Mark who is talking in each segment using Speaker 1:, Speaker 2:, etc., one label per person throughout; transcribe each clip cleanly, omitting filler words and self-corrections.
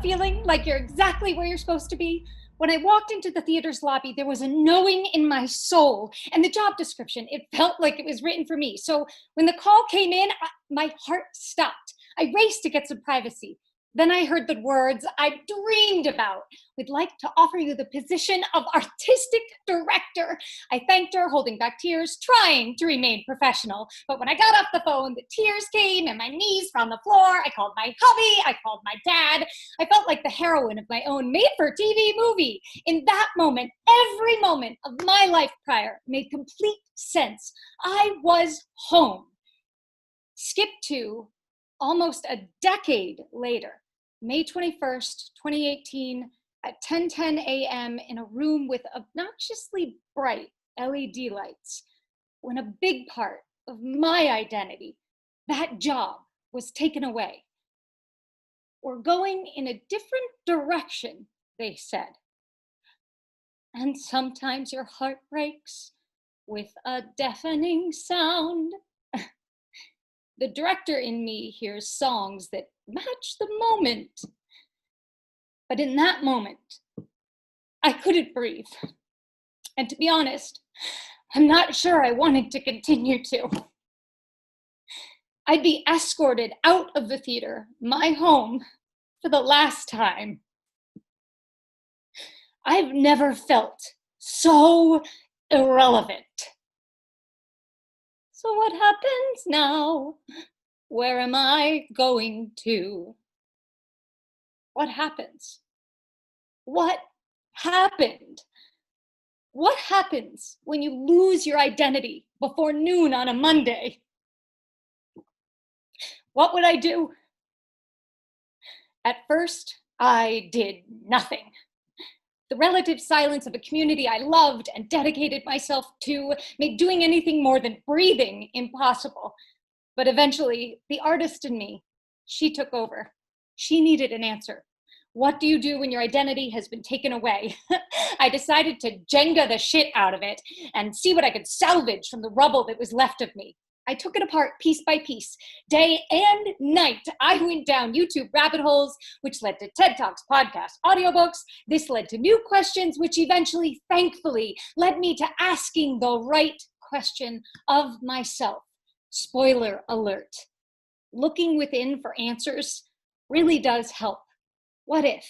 Speaker 1: feeling like you're exactly where you're supposed to be? When I walked into the theater's lobby, there was a knowing in my soul. And the job description, it felt like it was written for me. So when the call came in, my heart stopped. I raced to get some privacy. Then I heard the words I dreamed about. We'd like to offer you the position of artistic director. I thanked her, holding back tears, trying to remain professional. But when I got off the phone, the tears came and my knees found the floor. I called my hubby. I called my dad. I felt like the heroine of my own made-for-TV movie. In that moment, every moment of my life prior made complete sense. I was home. Skip to almost a decade later, May 21st, 2018, at 10:10 a.m. in a room with obnoxiously bright LED lights, when a big part of my identity, that job, was taken away. We're going in a different direction, they said. And sometimes your heart breaks with a deafening sound. The director in me hears songs that match the moment. But in that moment, I couldn't breathe. And to be honest, I'm not sure I wanted to continue to. I'd be escorted out of the theater, my home, for the last time. I've never felt so irrelevant. So what happens now? Where am I going to? What happens? What happened? What happens when you lose your identity before noon on a Monday? What would I do? At first, I did nothing. The relative silence of a community I loved and dedicated myself to made doing anything more than breathing impossible. But eventually, the artist in me, she took over. She needed an answer. What do you do when your identity has been taken away? I decided to Jenga the shit out of it and see what I could salvage from the rubble that was left of me. I took it apart piece by piece. Day and night, I went down YouTube rabbit holes, which led to TED Talks, podcasts, audiobooks. This led to new questions, which eventually, thankfully, led me to asking the right question of myself. Spoiler alert. Looking within for answers really does help. What if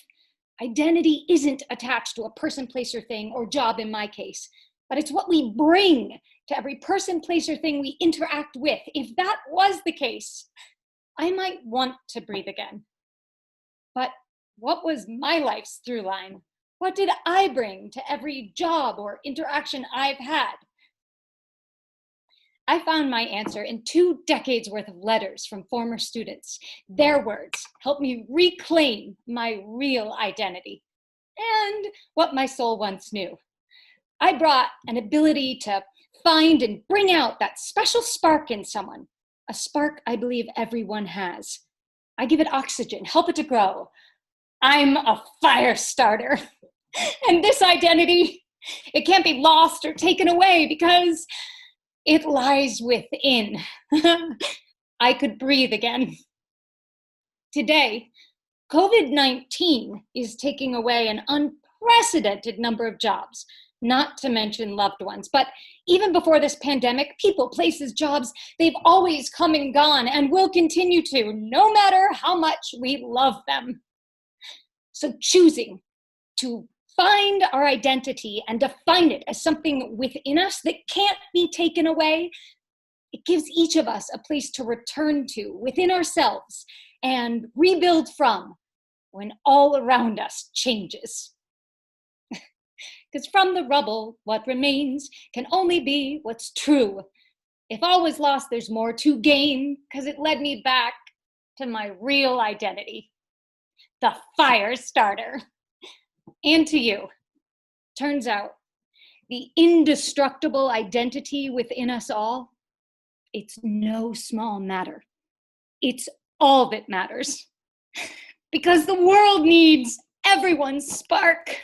Speaker 1: identity isn't attached to a person, place, or thing, or job in my case, but it's what we bring to every person, place, or thing we interact with? If that was the case, I might want to breathe again. But what was my life's through line? What did I bring to every job or interaction I've had? I found my answer in 2 decades worth of letters from former students. Their words helped me reclaim my real identity and what my soul once knew. I brought an ability to find and bring out that special spark in someone, a spark I believe everyone has. I give it oxygen, help it to grow. I'm a fire starter. And this identity, it can't be lost or taken away because it lies within. I could breathe again. Today, COVID-19 is taking away an unprecedented number of jobs, not to mention loved ones. But even before this pandemic, people, places, jobs, they've always come and gone and will continue to, no matter how much we love them. So choosing to find our identity and define it as something within us that can't be taken away, it gives each of us a place to return to within ourselves and rebuild from when all around us changes. Because from the rubble, what remains can only be what's true. If all was lost, there's more to gain, because it led me back to my real identity, the fire starter. And to you. Turns out, the indestructible identity within us all, it's no small matter. It's all that matters. Because the world needs everyone's spark.